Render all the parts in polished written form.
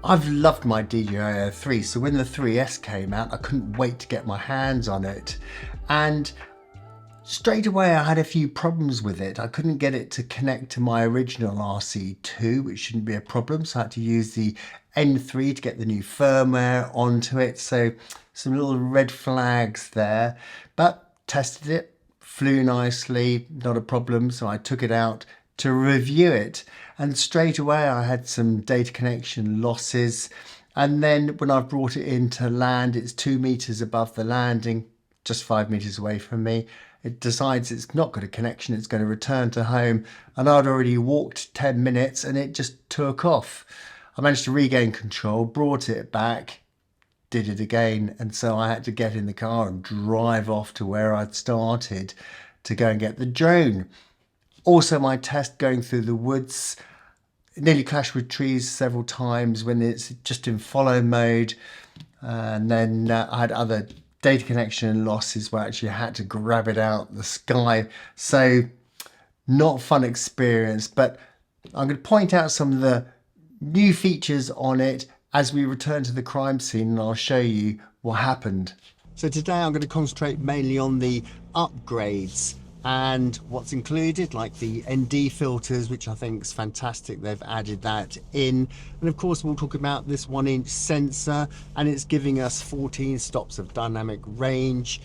I've loved my DJI Air 3, so when the 3S came out, I couldn't wait to get my hands on it. And straight away I had a few problems with it. I couldn't get it to connect to my original RC2, which shouldn't be a problem, so I had to use the N3 to get the new firmware onto it. So some little red flags there, but tested it, flew nicely, not a problem. So I took it out to review it, and straight away I had some data connection losses. And then when I brought it into land, it's 2 meters above the landing, just 5 meters away from me. It decides it's not got a connection, it's going to return to home, and I'd already walked 10 minutes and it just took off. I managed to regain control, brought it back, did it again, and so I had to get in the car and drive off to where I'd started to go and get the drone. Also, my test going through the woods, nearly clashed with trees several times when it's just in follow mode. And then I had other data connection losses where I actually had to grab it out the sky. So not a fun experience, but I'm going to point out some of the new features on it as we return to the crime scene, and I'll show you what happened. So today I'm going to concentrate mainly on the upgrades and what's included, like the ND filters, which I think is fantastic. They've added that in. And of course, we'll talk about this 1-inch sensor, and it's giving us 14 stops of dynamic range.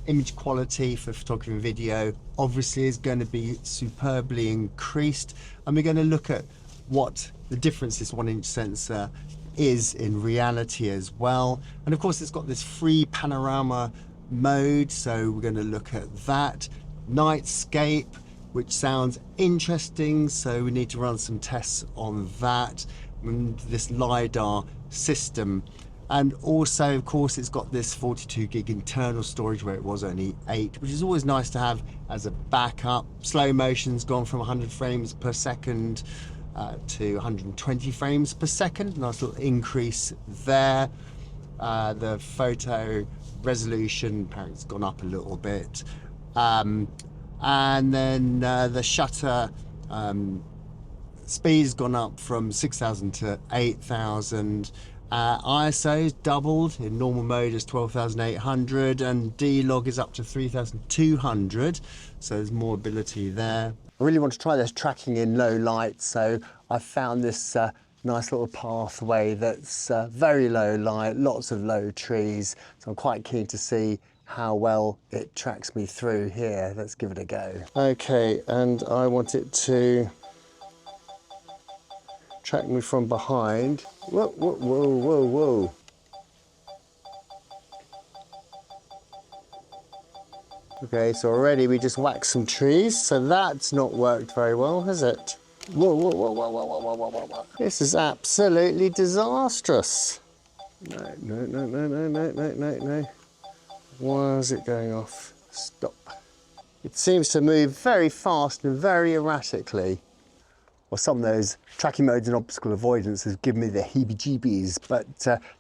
Image quality for photography and video obviously is going to be superbly increased. And we're going to look at what the difference this 1-inch sensor is in reality as well. And of course, it's got this free panorama mode, so we're going to look at that. Nightscape, which sounds interesting, so we need to run some tests on that, and this LiDAR system. And also, of course, it's got this 42 gig internal storage where it was only 8, which is always nice to have as a backup. Slow motion's gone from 100 frames per second to 120 frames per second. Nice little increase there. The photo resolution apparently has gone up a little bit. And then the shutter speed's gone up from 6,000 to 8,000. ISO's doubled. In normal mode is 12,800, and D-log is up to 3,200, so there's more ability there. I really want to try this tracking in low light, so I found this nice little pathway that's very low light, lots of low trees, so I'm quite keen to see how well it tracks me through here. Let's give it a go. Okay, and I want it to track me from behind. Whoa, whoa, whoa, whoa, whoa. Okay, so already we just whacked some trees, so that's not worked very well, has it? Whoa, whoa, whoa, whoa, whoa, whoa, whoa, whoa, whoa. This is absolutely disastrous. No, no, no, no, no, no, no, no, no. Why is it going off? Stop. It seems to move very fast and very erratically. Well, some of those tracking modes and obstacle avoidance have given me the heebie-jeebies, but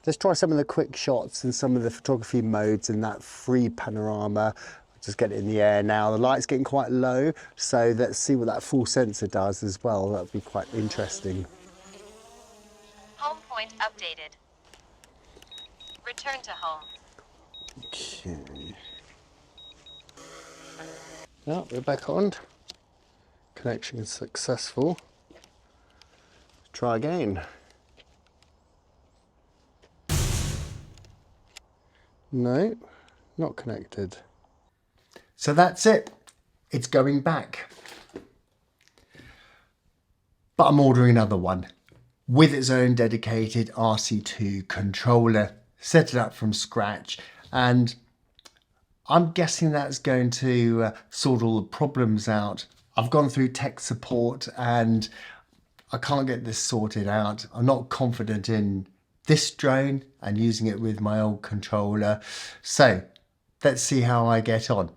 let's try some of the quick shots and some of the photography modes in that free panorama. Just get it in the air now. The light's getting quite low, so let's see what that full sensor does as well. That'll be quite interesting. Home point updated. Return to home. Okay. Now we're back on. Connection is successful. Try again. No, not connected. So that's it. It's going back. But I'm ordering another one with its own dedicated RC2 controller. Set it up from scratch, and I'm guessing that's going to sort all the problems out. I've gone through tech support and I can't get this sorted out. I'm not confident in this drone and using it with my old controller. So let's see how I get on.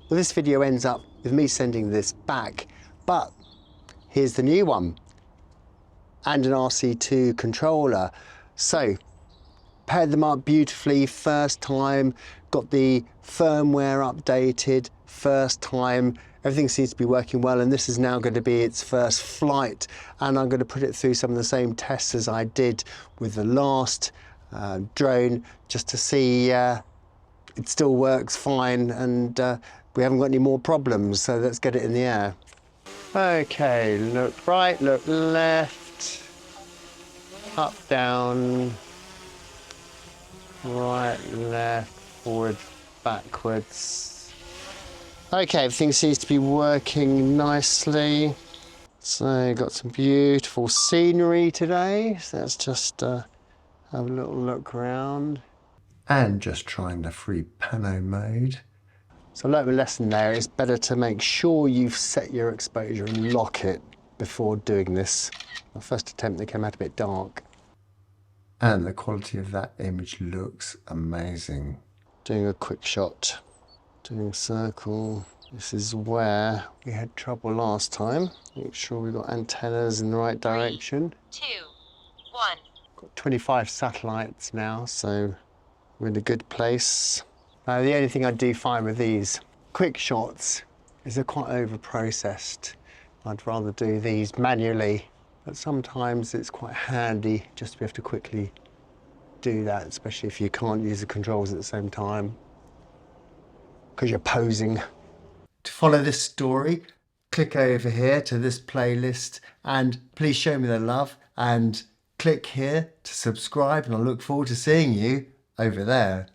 Well, this video ends up with me sending this back, but here's the new one and an RC2 controller. So paired them up beautifully first time, got the firmware updated first time, Everything seems to be working well, and this is now going to be its first flight, and I'm going to put it through some of the same tests as I did with the last drone, just to see it still works fine and we haven't got any more problems. So let's get it in the air. Okay, look right, look left, up, down, right, left, forward, backwards. Okay, everything seems to be working nicely. So got some beautiful scenery today. So let's just have a little look around. And just trying the free PANO mode. So I learned a lesson there. It's better to make sure you've set your exposure and lock it before doing this. My first attempt, they came out a bit dark. And the quality of that image looks amazing. Doing a quick shot, doing a circle. This is where we had trouble last time. Make sure we got antennas in the right direction. 3, 2, 1. Got 25 satellites now, so we're in a good place. Now, the only thing I do find with these quick shots is they're quite over-processed. I'd rather do these manually, but sometimes it's quite handy just to be able to quickly do that, especially if you can't use the controls at the same time because you're posing. To follow this story, click over here to this playlist and please show me the love and click here to subscribe, and I look forward to seeing you over there.